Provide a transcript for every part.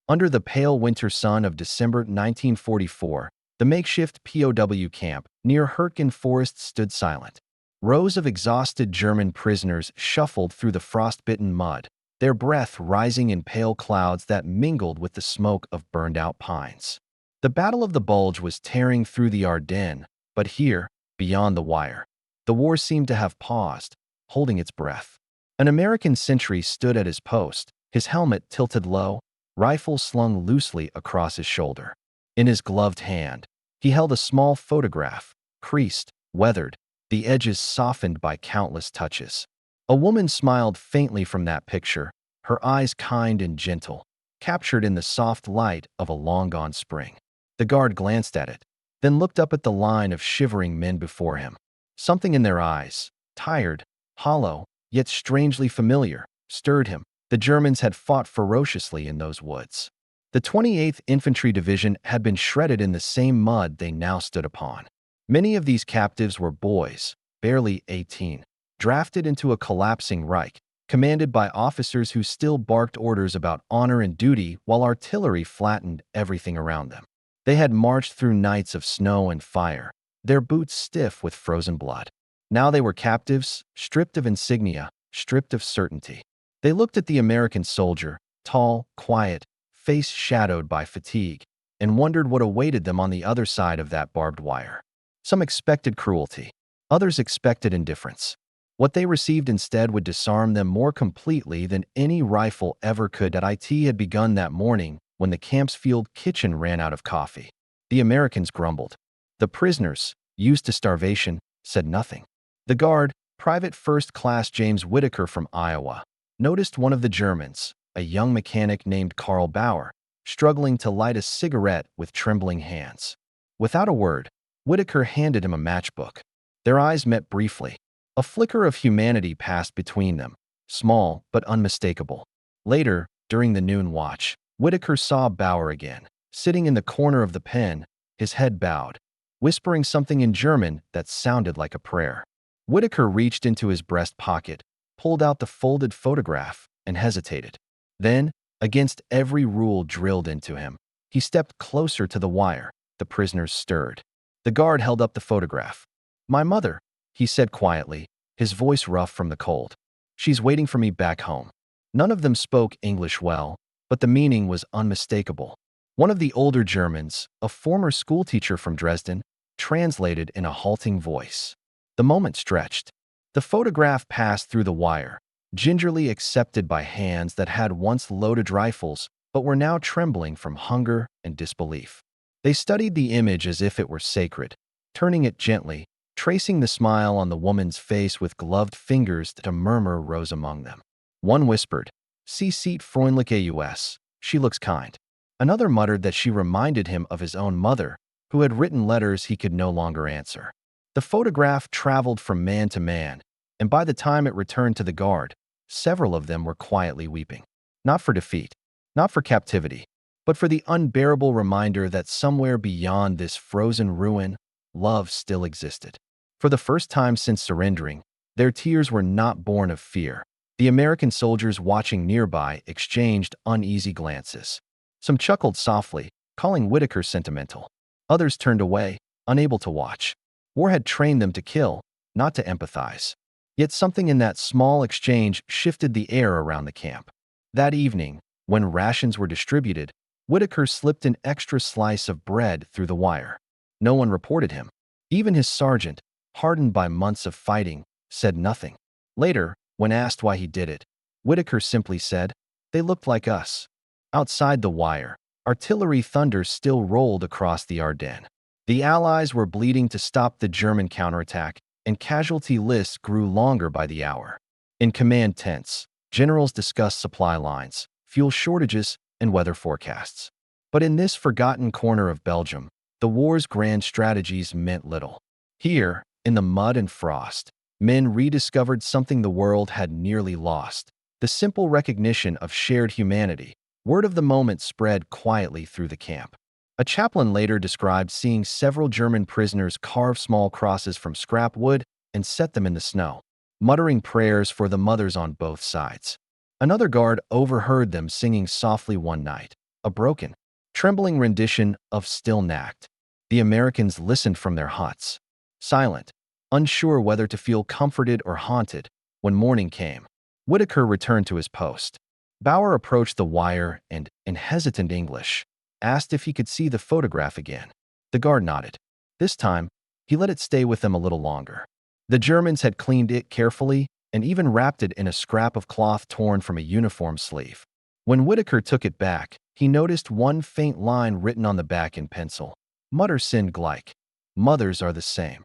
Under the pale winter sun of December 1944, the makeshift POW camp near Hürtgen Forest stood silent. Rows of exhausted German prisoners shuffled through the frostbitten mud, their breath rising in pale clouds that mingled with the smoke of burned-out pines. The Battle of the Bulge was tearing through the Ardennes, but here, beyond the wire, the war seemed to have paused, holding its breath. An American sentry stood at his post, his helmet tilted low, rifle slung loosely across his shoulder. In his gloved hand, he held a small photograph, creased, weathered, the edges softened by countless touches. A woman smiled faintly from that picture, her eyes kind and gentle, captured in the soft light of a long-gone spring. The guard glanced at it, then looked up at the line of shivering men before him. Something in their eyes, tired, hollow, yet strangely familiar, stirred him. The Germans had fought ferociously in those woods. The 28th Infantry Division had been shredded in the same mud they now stood upon. Many of these captives were boys, barely 18, drafted into a collapsing Reich, commanded by officers who still barked orders about honor and duty while artillery flattened everything around them. They had marched through nights of snow and fire, their boots stiff with frozen blood. Now they were captives, stripped of insignia, stripped of certainty. They looked at the American soldier, tall, quiet, face shadowed by fatigue, and wondered what awaited them on the other side of that barbed wire. Some expected cruelty. Others expected indifference. What they received instead would disarm them more completely than any rifle ever could. IT had begun that morning when the camp's field kitchen ran out of coffee. The Americans grumbled. The prisoners, used to starvation, said nothing. The guard, Private First Class James Whitaker from Iowa, noticed one of the Germans, a young mechanic named Karl Bauer, struggling to light a cigarette with trembling hands. Without a word, Whitaker handed him a matchbook. Their eyes met briefly. A flicker of humanity passed between them, small but unmistakable. Later, during the noon watch, Whitaker saw Bauer again, sitting in the corner of the pen, his head bowed, whispering something in German that sounded like a prayer. Whitaker reached into his breast pocket, pulled out the folded photograph, and hesitated. Then, against every rule drilled into him, he stepped closer to the wire. The prisoners stirred. The guard held up the photograph. "My mother," he said quietly, his voice rough from the cold. "She's waiting for me back home." None of them spoke English well, but the meaning was unmistakable. One of the older Germans, a former schoolteacher from Dresden, translated in a halting voice. The moment stretched. The photograph passed through the wire, gingerly accepted by hands that had once loaded rifles but were now trembling from hunger and disbelief. They studied the image as if it were sacred, turning it gently, tracing the smile on the woman's face with gloved fingers that a murmur rose among them. One whispered, "Sie sieht freundlich aus. She looks kind." Another muttered that she reminded him of his own mother, who had written letters he could no longer answer. The photograph traveled from man to man, and by the time it returned to the guard, several of them were quietly weeping. Not for defeat, not for captivity, but for the unbearable reminder that somewhere beyond this frozen ruin, love still existed. For the first time since surrendering, their tears were not born of fear. The American soldiers watching nearby exchanged uneasy glances. Some chuckled softly, calling Whitaker sentimental. Others turned away, unable to watch. War had trained them to kill, not to empathize. Yet something in that small exchange shifted the air around the camp. That evening, when rations were distributed, Whitaker slipped an extra slice of bread through the wire. No one reported him. Even his sergeant, hardened by months of fighting, said nothing. Later, when asked why he did it, Whitaker simply said, "They looked like us." Outside the wire, artillery thunder still rolled across the Ardennes. The Allies were bleeding to stop the German counterattack, and casualty lists grew longer by the hour. In command tents, generals discussed supply lines, fuel shortages, and weather forecasts. But in this forgotten corner of Belgium, the war's grand strategies meant little. Here, in the mud and frost, men rediscovered something the world had nearly lost: the simple recognition of shared humanity. Word of the moment spread quietly through the camp. A chaplain later described seeing several German prisoners carve small crosses from scrap wood and set them in the snow, muttering prayers for the mothers on both sides. Another guard overheard them singing softly one night, a broken, trembling rendition of Still Nacht. The Americans listened from their huts, silent, unsure whether to feel comforted or haunted. When morning came, Whitaker returned to his post. Bauer approached the wire and, in hesitant English, asked if he could see the photograph again. The guard nodded. This time, he let it stay with them a little longer. The Germans had cleaned it carefully and even wrapped it in a scrap of cloth torn from a uniform sleeve. When Whitaker took it back, he noticed one faint line written on the back in pencil. Mutter sind gleich. Mothers are the same.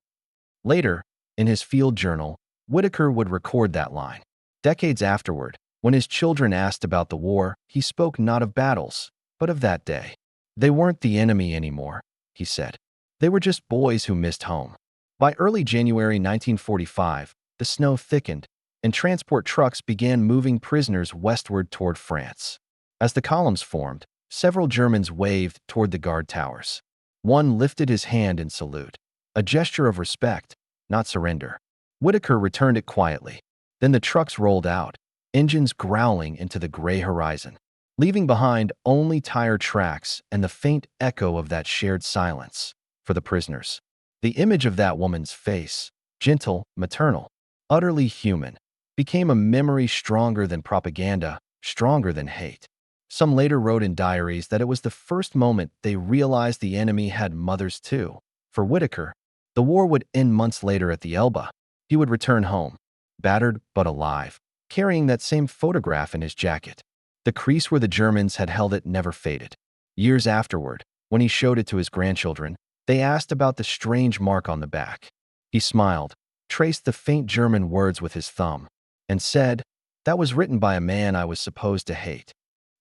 Later, in his field journal, Whitaker would record that line. Decades afterward, when his children asked about the war, he spoke not of battles, but of that day. They weren't the enemy anymore, he said. They were just boys who missed home. By early January 1945, the snow thickened, and transport trucks began moving prisoners westward toward France. As the columns formed, several Germans waved toward the guard towers. One lifted his hand in salute, a gesture of respect, not surrender. Whitaker returned it quietly. Then the trucks rolled out, engines growling into the gray horizon, leaving behind only tire tracks and the faint echo of that shared silence. For the prisoners, the image of that woman's face, gentle, maternal, utterly human, became a memory stronger than propaganda, stronger than hate. Some later wrote in diaries that it was the first moment they realized the enemy had mothers too. For Whitaker, the war would end months later at the Elbe. He would return home, battered but alive, carrying that same photograph in his jacket. The crease where the Germans had held it never faded. Years afterward, when he showed it to his grandchildren, they asked about the strange mark on the back. He smiled, traced the faint German words with his thumb, and said, "That was written by a man I was supposed to hate."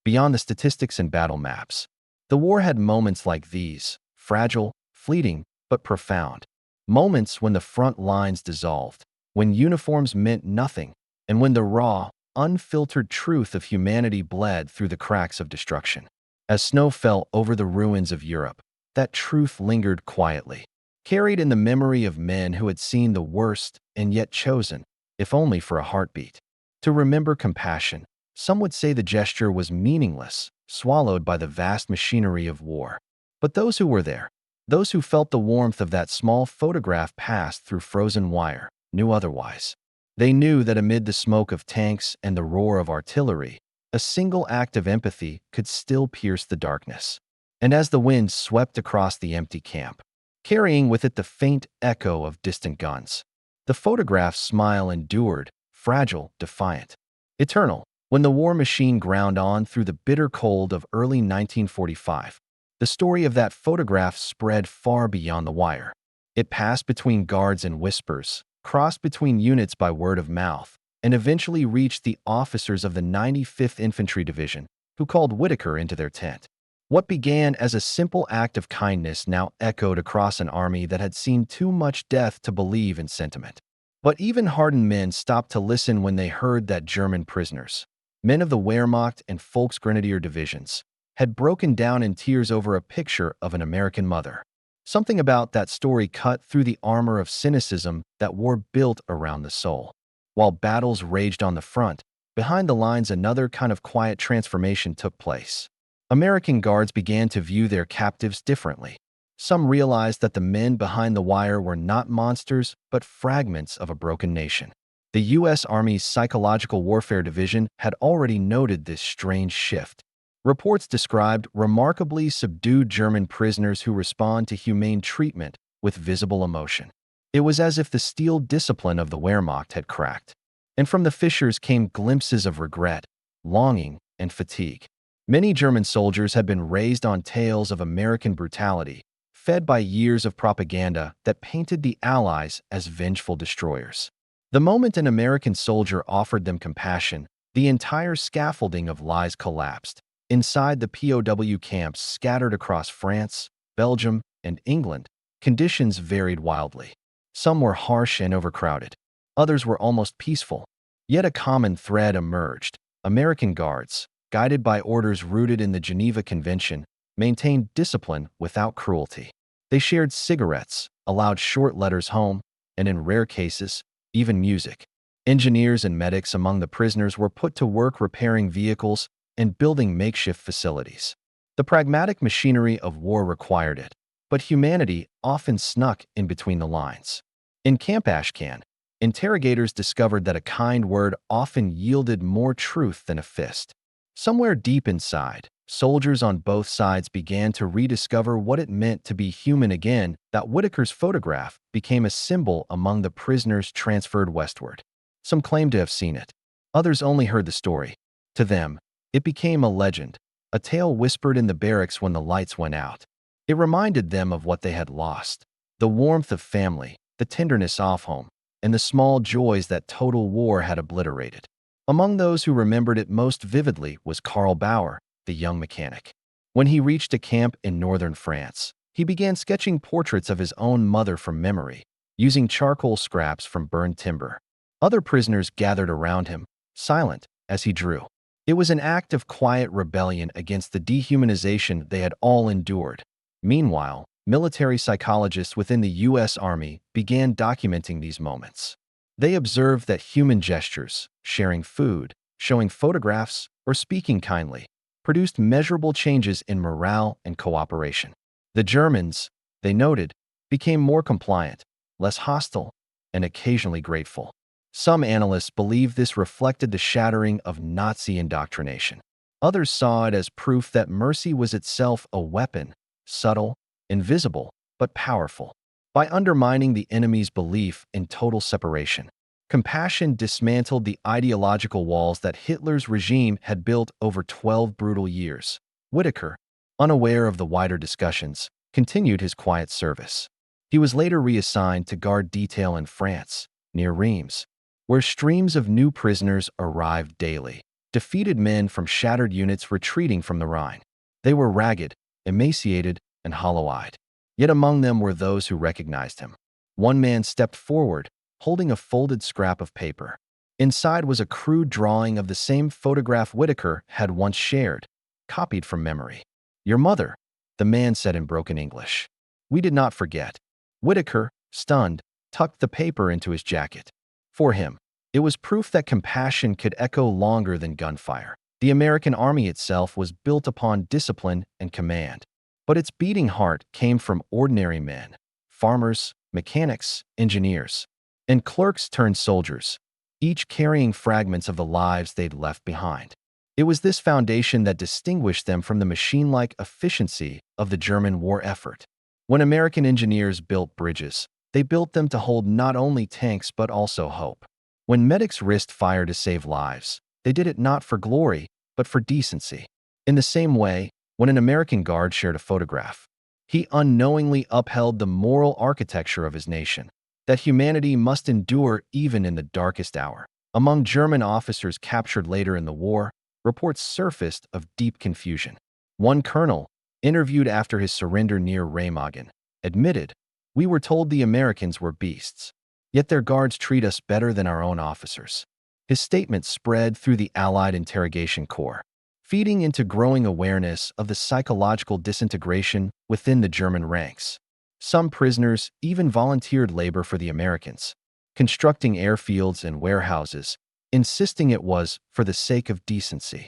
Beyond the statistics and battle maps, the war had moments like these, fragile, fleeting, but profound. Moments when the front lines dissolved, when uniforms meant nothing, and when the raw, unfiltered truth of humanity bled through the cracks of destruction. As snow fell over the ruins of Europe, that truth lingered quietly, carried in the memory of men who had seen the worst and yet chosen, if only for a heartbeat, to remember compassion. Some would say the gesture was meaningless, swallowed by the vast machinery of war. But those who were there, those who felt the warmth of that small photograph passed through frozen wire, knew otherwise. They knew that amid the smoke of tanks and the roar of artillery, a single act of empathy could still pierce the darkness. And as the wind swept across the empty camp, carrying with it the faint echo of distant guns, the photograph's smile endured, fragile, defiant, eternal. When the war machine ground on through the bitter cold of early 1945, the story of that photograph spread far beyond the wire. It passed between guards and whispers, crossed between units by word of mouth, and eventually reached the officers of the 95th Infantry Division, who called Whitaker into their tent. What began as a simple act of kindness now echoed across an army that had seen too much death to believe in sentiment. But even hardened men stopped to listen when they heard that German prisoners, men of the Wehrmacht and Volksgrenadier divisions, had broken down in tears over a picture of an American mother. Something about that story cut through the armor of cynicism that war built around the soul. While battles raged on the front, behind the lines another kind of quiet transformation took place. American guards began to view their captives differently. Some realized that the men behind the wire were not monsters, but fragments of a broken nation. The U.S. Army's Psychological Warfare Division had already noted this strange shift. Reports described remarkably subdued German prisoners who respond to humane treatment with visible emotion. It was as if the steel discipline of the Wehrmacht had cracked, and from the fissures came glimpses of regret, longing, and fatigue. Many German soldiers had been raised on tales of American brutality, fed by years of propaganda that painted the Allies as vengeful destroyers. The moment an American soldier offered them compassion, the entire scaffolding of lies collapsed. Inside the POW camps scattered across France, Belgium, and England, conditions varied wildly. Some were harsh and overcrowded. Others were almost peaceful. Yet a common thread emerged. American guards, guided by orders rooted in the Geneva Convention, maintained discipline without cruelty. They shared cigarettes, allowed short letters home, and in rare cases, even music. Engineers and medics among the prisoners were put to work repairing vehicles and building makeshift facilities. The pragmatic machinery of war required it, but humanity often snuck in between the lines. In Camp Ashcan, interrogators discovered that a kind word often yielded more truth than a fist. Somewhere deep inside, soldiers on both sides began to rediscover what it meant to be human again. That Whitaker's photograph became a symbol among the prisoners transferred westward. Some claimed to have seen it. Others only heard the story. To them, it became a legend, a tale whispered in the barracks when the lights went out. It reminded them of what they had lost: the warmth of family, the tenderness of home, and the small joys that total war had obliterated. Among those who remembered it most vividly was Karl Bauer, the young mechanic. When he reached a camp in northern France, he began sketching portraits of his own mother from memory, using charcoal scraps from burned timber. Other prisoners gathered around him, silent, as he drew. It was an act of quiet rebellion against the dehumanization they had all endured. Meanwhile, military psychologists within the U.S. Army began documenting these moments. They observed that human gestures, sharing food, showing photographs, or speaking kindly, produced measurable changes in morale and cooperation. The Germans, they noted, became more compliant, less hostile, and occasionally grateful. Some analysts believe this reflected the shattering of Nazi indoctrination. Others saw it as proof that mercy was itself a weapon, subtle, invisible, but powerful. By undermining the enemy's belief in total separation, compassion dismantled the ideological walls that Hitler's regime had built over 12 brutal years. Whitaker, unaware of the wider discussions, continued his quiet service. He was later reassigned to guard detail in France, near Reims, where streams of new prisoners arrived daily, defeated men from shattered units retreating from the Rhine. They were ragged, emaciated, and hollow-eyed. Yet among them were those who recognized him. One man stepped forward, holding a folded scrap of paper. Inside was a crude drawing of the same photograph Whitaker had once shared, copied from memory. "Your mother," the man said in broken English. "We did not forget." Whitaker, stunned, tucked the paper into his jacket. For him, it was proof that compassion could echo longer than gunfire. The American army itself was built upon discipline and command, but its beating heart came from ordinary men: farmers, mechanics, engineers, and clerks turned soldiers, each carrying fragments of the lives they'd left behind. It was this foundation that distinguished them from the machine-like efficiency of the German war effort. When American engineers built bridges, they built them to hold not only tanks but also hope. When medics risked fire to save lives, they did it not for glory, but for decency. In the same way, when an American guard shared a photograph, he unknowingly upheld the moral architecture of his nation, that humanity must endure even in the darkest hour. Among German officers captured later in the war, reports surfaced of deep confusion. One colonel, interviewed after his surrender near Remagen, admitted, "We were told the Americans were beasts, yet their guards treat us better than our own officers." His statement spread through the Allied interrogation corps, feeding into growing awareness of the psychological disintegration within the German ranks. Some prisoners even volunteered labor for the Americans, constructing airfields and warehouses, insisting it was for the sake of decency.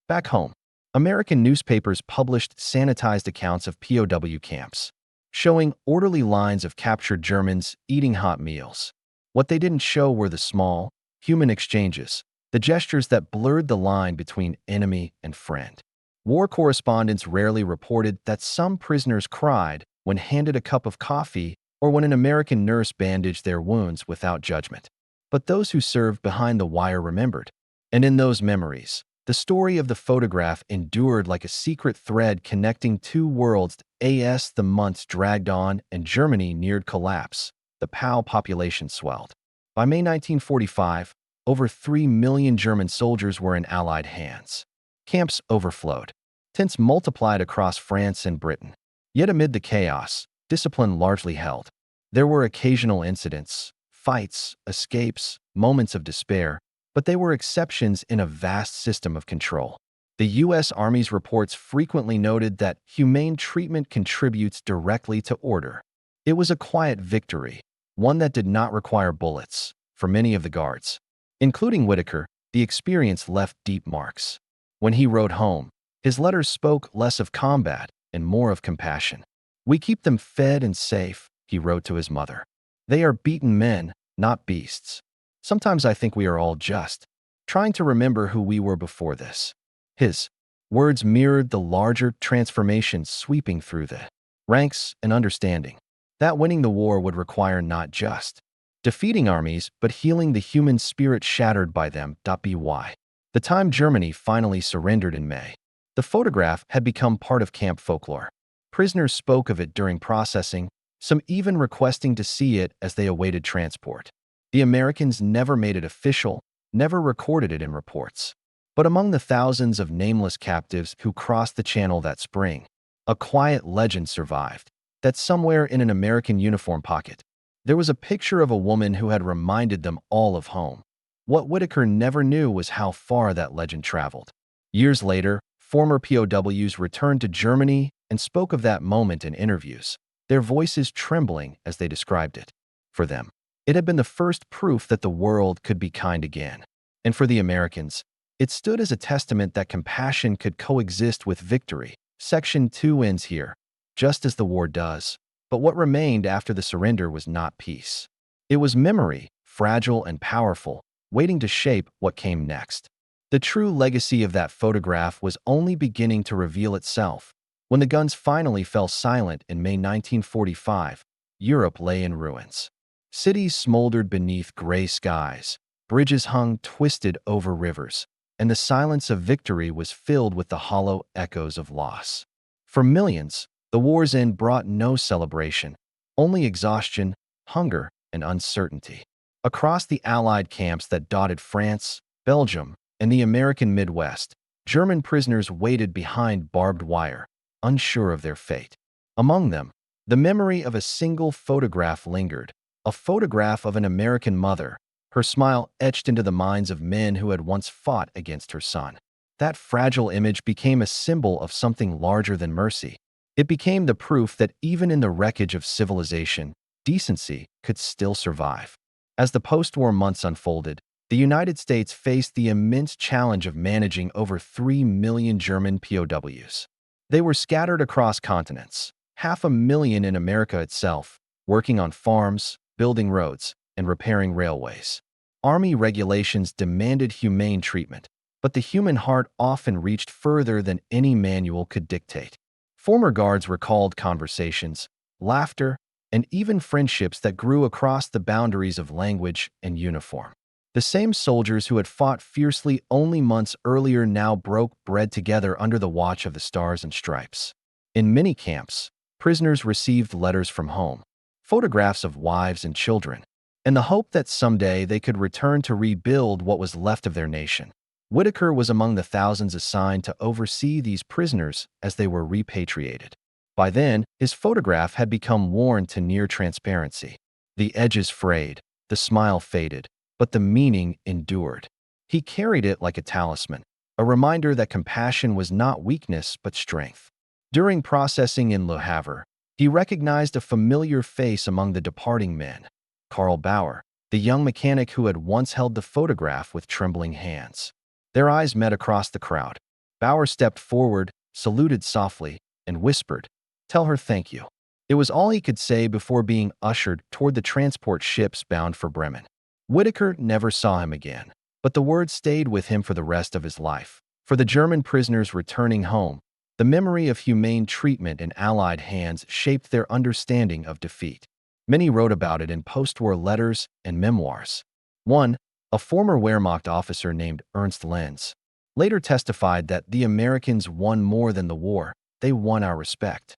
Back home, American newspapers published sanitized accounts of POW camps, showing orderly lines of captured Germans eating hot meals. What they didn't show were the small, human exchanges, the gestures that blurred the line between enemy and friend. War correspondents rarely reported that some prisoners cried when handed a cup of coffee or when an American nurse bandaged their wounds without judgment. But those who served behind the wire remembered. And in those memories, the story of the photograph endured like a secret thread connecting two worlds. As the months dragged on and Germany neared collapse, the POW population swelled. By May 1945, over 3 million German soldiers were in Allied hands. Camps overflowed. Tents multiplied across France and Britain. Yet amid the chaos, discipline largely held. There were occasional incidents, fights, escapes, moments of despair, but they were exceptions in a vast system of control. The U.S. Army's reports frequently noted that humane treatment contributes directly to order. It was a quiet victory, one that did not require bullets, for many of the guards. Including Whitaker, the experience left deep marks. When he wrote home, His letters spoke less of combat and more of compassion. "We keep them fed and safe," he wrote to his mother. "They are beaten men, not beasts. Sometimes I think we are all just trying to remember who we were before this." His words mirrored the larger transformation sweeping through the ranks and understanding that winning the war would require not just defeating armies, but healing the human spirit shattered by them. By the time Germany finally surrendered in May, the photograph had become part of camp folklore. Prisoners spoke of it during processing, some even requesting to see it as they awaited transport. The Americans never made it official, never recorded it in reports. But among the thousands of nameless captives who crossed the Channel that spring, a quiet legend survived, that somewhere in an American uniform pocket, there was a picture of a woman who had reminded them all of home. What Whitaker never knew was how far that legend traveled. Years later, former POWs returned to Germany and spoke of that moment in interviews, their voices trembling as they described it. For them, it had been the first proof that the world could be kind again. And for the Americans, it stood as a testament that compassion could coexist with victory. Section 2 ends here, just as the war does. But what remained after the surrender was not peace. It was memory, fragile and powerful, waiting to shape what came next. The true legacy of that photograph was only beginning to reveal itself. When the guns finally fell silent in May 1945, Europe lay in ruins. Cities smoldered beneath gray skies, bridges hung twisted over rivers, and the silence of victory was filled with the hollow echoes of loss. For millions, the war's end brought no celebration, only exhaustion, hunger, and uncertainty. Across the Allied camps that dotted France, Belgium, and the American Midwest, German prisoners waited behind barbed wire, unsure of their fate. Among them, the memory of a single photograph lingered, a photograph of an American mother, her smile etched into the minds of men who had once fought against her son. That fragile image became a symbol of something larger than mercy. It became the proof that even in the wreckage of civilization, decency could still survive. As the post-war months unfolded, the United States faced the immense challenge of managing over 3 million German POWs. They were scattered across continents, 500,000 in America itself, working on farms, building roads, and repairing railways. Army regulations demanded humane treatment, but the human heart often reached further than any manual could dictate. Former guards recalled conversations, laughter, and even friendships that grew across the boundaries of language and uniform. The same soldiers who had fought fiercely only months earlier now broke bread together under the watch of the Stars and Stripes. In many camps, prisoners received letters from home, photographs of wives and children, and the hope that someday they could return to rebuild what was left of their nation. Whitaker was among the thousands assigned to oversee these prisoners as they were repatriated. By then, his photograph had become worn to near transparency. The edges frayed, the smile faded, but the meaning endured. He carried it like a talisman, a reminder that compassion was not weakness but strength. During processing in Le Havre, he recognized a familiar face among the departing men. Karl Bauer, the young mechanic who had once held the photograph with trembling hands. Their eyes met across the crowd. Bauer stepped forward, saluted softly, and whispered, "Tell her thank you." It was all he could say before being ushered toward the transport ships bound for Bremen. Whitaker never saw him again, but the words stayed with him for the rest of his life. For the German prisoners returning home, the memory of humane treatment in Allied hands shaped their understanding of defeat. Many wrote about it in post-war letters and memoirs. One, a former Wehrmacht officer named Ernst Lenz, later testified that the Americans won more than the war, they won our respect.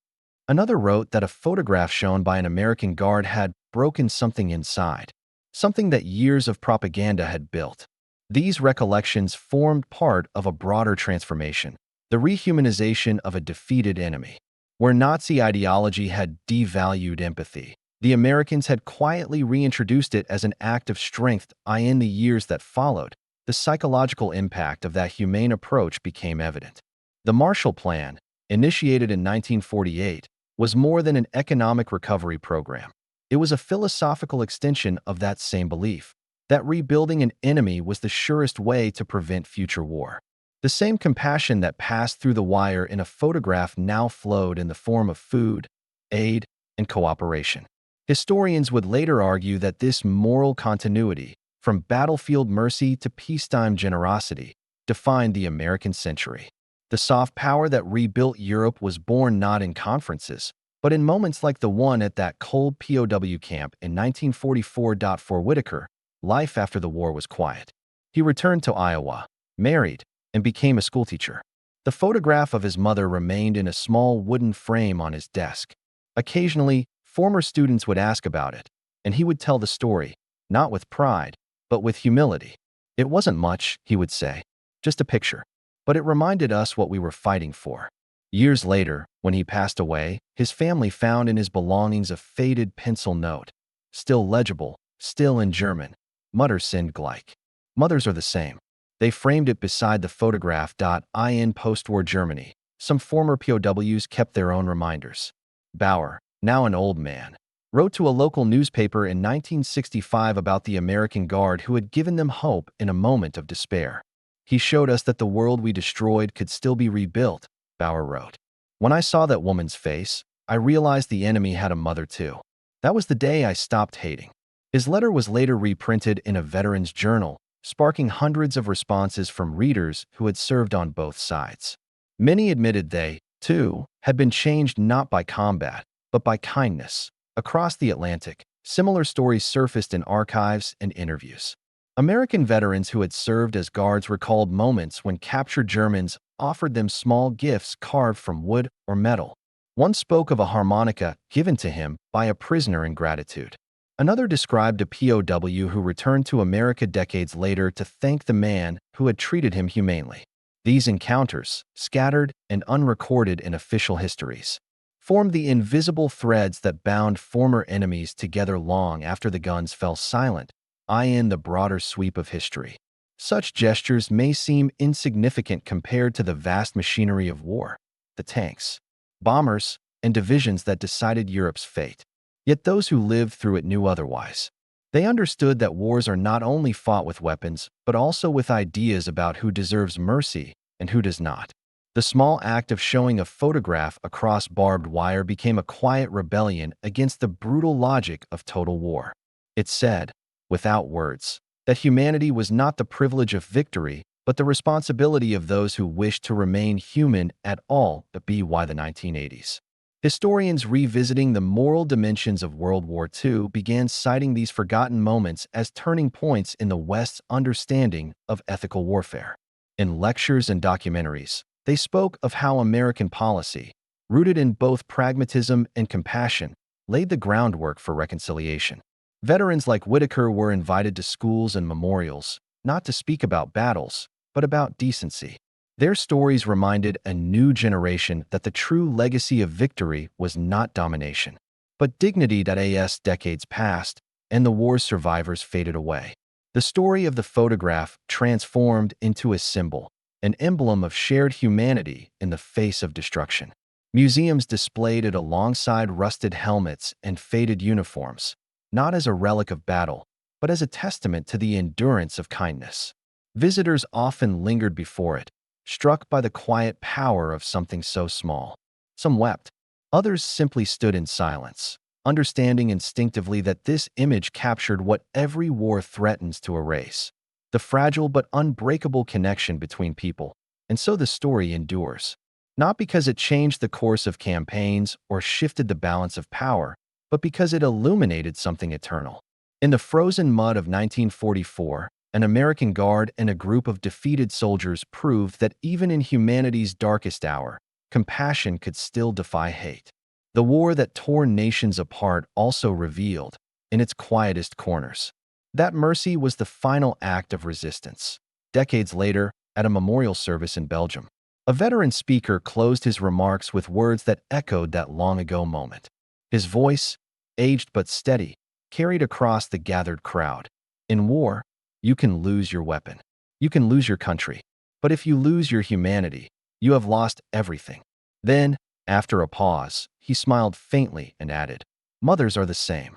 Another wrote that a photograph shown by an American guard had broken something inside, something that years of propaganda had built. These recollections formed part of a broader transformation, the rehumanization of a defeated enemy. Where Nazi ideology had devalued empathy, the Americans had quietly reintroduced it as an act of strength. In the years that followed, the psychological impact of that humane approach became evident. The Marshall Plan, initiated in 1948, was more than an economic recovery program. It was a philosophical extension of that same belief, that rebuilding an enemy was the surest way to prevent future war. The same compassion that passed through the wire in a photograph now flowed in the form of food, aid, and cooperation. Historians would later argue that this moral continuity, from battlefield mercy to peacetime generosity, defined the American century. The soft power that rebuilt Europe was born not in conferences, but in moments like the one at that cold POW camp in 1944. For Whitaker, life after the war was quiet. He returned to Iowa, married, and became a schoolteacher. The photograph of his mother remained in a small wooden frame on his desk. Occasionally, former students would ask about it, and he would tell the story, not with pride, but with humility. It wasn't much, he would say, just a picture, but it reminded us what we were fighting for. Years later, when he passed away, his family found in his belongings a faded pencil note, still legible, still in German. Mutter sind gleich. Mothers are the same. They framed it beside the photograph. In postwar Germany, some former POWs kept their own reminders. Bauer, now an old man, wrote to a local newspaper in 1965 about the American Guard who had given them hope in a moment of despair. He showed us that the world we destroyed could still be rebuilt, Bauer wrote. When I saw that woman's face, I realized the enemy had a mother too. That was the day I stopped hating. His letter was later reprinted in a veteran's journal, sparking hundreds of responses from readers who had served on both sides. Many admitted they, too, had been changed not by combat, but by kindness. Across the Atlantic, similar stories surfaced in archives and interviews. American veterans who had served as guards recalled moments when captured Germans offered them small gifts carved from wood or metal. One spoke of a harmonica given to him by a prisoner in gratitude. Another described a POW who returned to America decades later to thank the man who had treated him humanely. These encounters, scattered and unrecorded in official histories, formed the invisible threads that bound former enemies together long after the guns fell silent, in the broader sweep of history. Such gestures may seem insignificant compared to the vast machinery of war, the tanks, bombers, and divisions that decided Europe's fate. Yet those who lived through it knew otherwise. They understood that wars are not only fought with weapons, but also with ideas about who deserves mercy and who does not. The small act of showing a photograph across barbed wire became a quiet rebellion against the brutal logic of total war. It said, without words, that humanity was not the privilege of victory, but the responsibility of those who wished to remain human at all. The WWII the 1980s. Historians revisiting the moral dimensions of World War II began citing these forgotten moments as turning points in the West's understanding of ethical warfare. In lectures and documentaries, they spoke of how American policy, rooted in both pragmatism and compassion, laid the groundwork for reconciliation. Veterans like Whitaker were invited to schools and memorials, not to speak about battles, but about decency. Their stories reminded a new generation that the true legacy of victory was not domination, but dignity. As decades passed and the war's survivors faded away, the story of the photograph transformed into a symbol, an emblem of shared humanity in the face of destruction. Museums displayed it alongside rusted helmets and faded uniforms, not as a relic of battle, but as a testament to the endurance of kindness. Visitors often lingered before it, struck by the quiet power of something so small. Some wept. Others simply stood in silence, understanding instinctively that this image captured what every war threatens to erase: the fragile but unbreakable connection between people. And so the story endures, not because it changed the course of campaigns or shifted the balance of power, but because it illuminated something eternal. In the frozen mud of 1944, an American Guard and a group of defeated soldiers proved that even in humanity's darkest hour, compassion could still defy hate. The war that tore nations apart also revealed, in its quietest corners, that mercy was the final act of resistance. Decades later, at a memorial service in Belgium, a veteran speaker closed his remarks with words that echoed that long-ago moment. His voice, aged but steady, carried across the gathered crowd. In war, you can lose your weapon. You can lose your country. But if you lose your humanity, you have lost everything. Then, after a pause, he smiled faintly and added, "Mothers are the same."